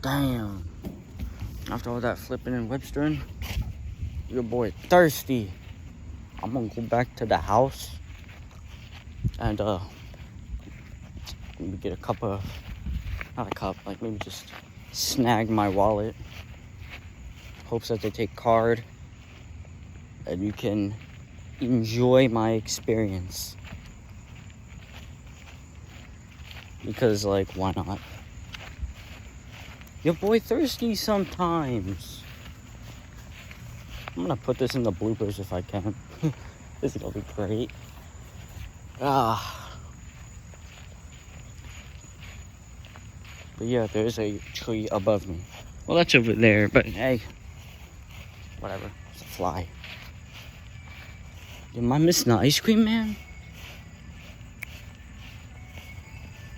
Damn. After all that flipping and whipstering, your boy thirsty. I'm gonna go back to the house and maybe get a cup of, not a cup, like maybe just snag my wallet. Hopes that they take card and you can enjoy my experience. Because, like, why not? Your boy thirsty sometimes. I'm gonna put this in the bloopers if I can. This is gonna be great. But yeah, there's a tree above me. Well, that's over there, but hey, whatever. It's a fly. Am I missing the ice cream man?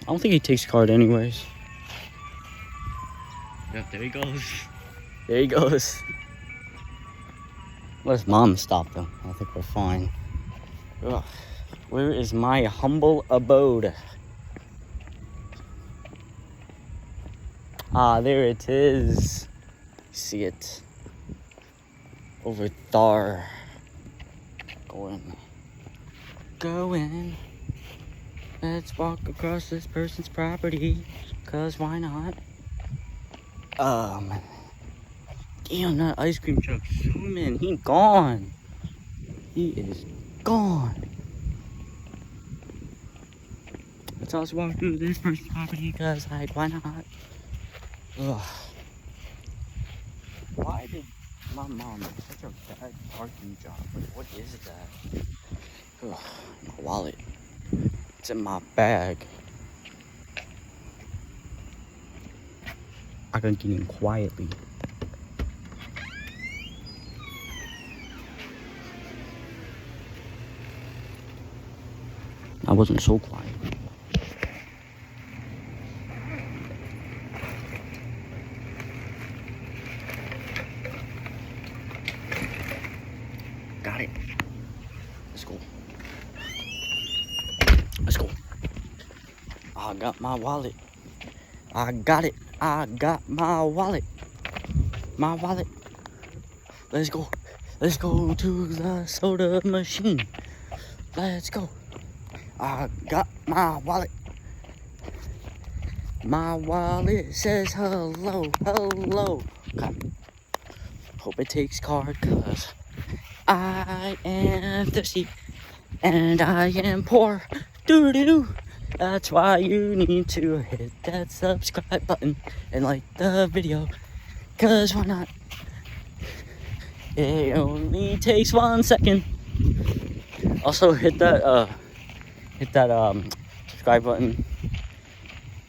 I don't think he takes card anyways. Yep, there he goes. There he goes. Let's mom stop though. I think we're fine. Ugh. Where is my humble abode? Ah, there it is. See it. Over there. Going. Let's walk across this person's property. Cause why not? Damn, that ice cream truck's zooming. He gone. He is gone. Let's also walk through this person's property. Cause like, why not? Ugh. Why did my mom do such a bad parking job? Like, what is that? Ugh, my wallet. It's in my bag. I can get in quietly. I wasn't so quiet. Got it. Let's go. Let's go. I got my wallet. I got it. I got my wallet. My wallet. Let's go. Let's go to the soda machine. Let's go. I got my wallet. My wallet says hello, hello. God. Hope it takes card, cause I am thirsty and I am poor. Doo-doo-doo. That's why you need to hit that subscribe button and like the video. Cause why not? It only takes 1 second. Also hit that subscribe button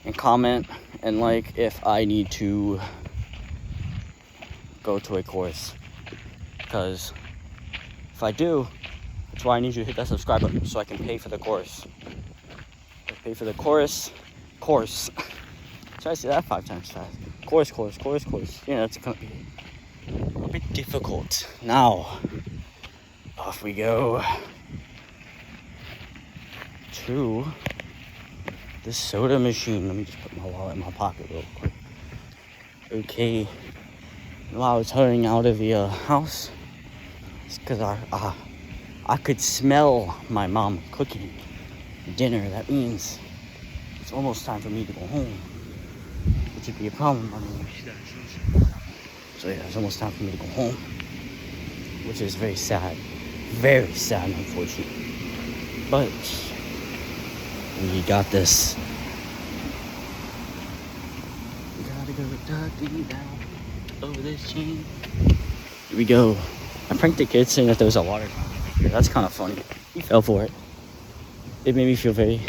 and comment and like if I need to go to a course. Because if I do, that's why I need you to hit that subscribe button so I can pay for the course. Pay for the course. Try to say that 5 times fast. Course. Yeah, that's gonna be a bit difficult. Now, off we go to the soda machine. Let me just put my wallet in my pocket real quick. Okay. While I was hurrying out of the house, it's because I could smell my mom cooking dinner. That means it's almost time for me to go home, which would be a problem. So yeah, it's almost time for me to go home, which is very sad, unfortunately. But we got this. We gotta go ducking down over this chain. Here we go. I pranked the kid saying that there was a water fountain right here. That's kind of funny. He fell for it. It made me feel very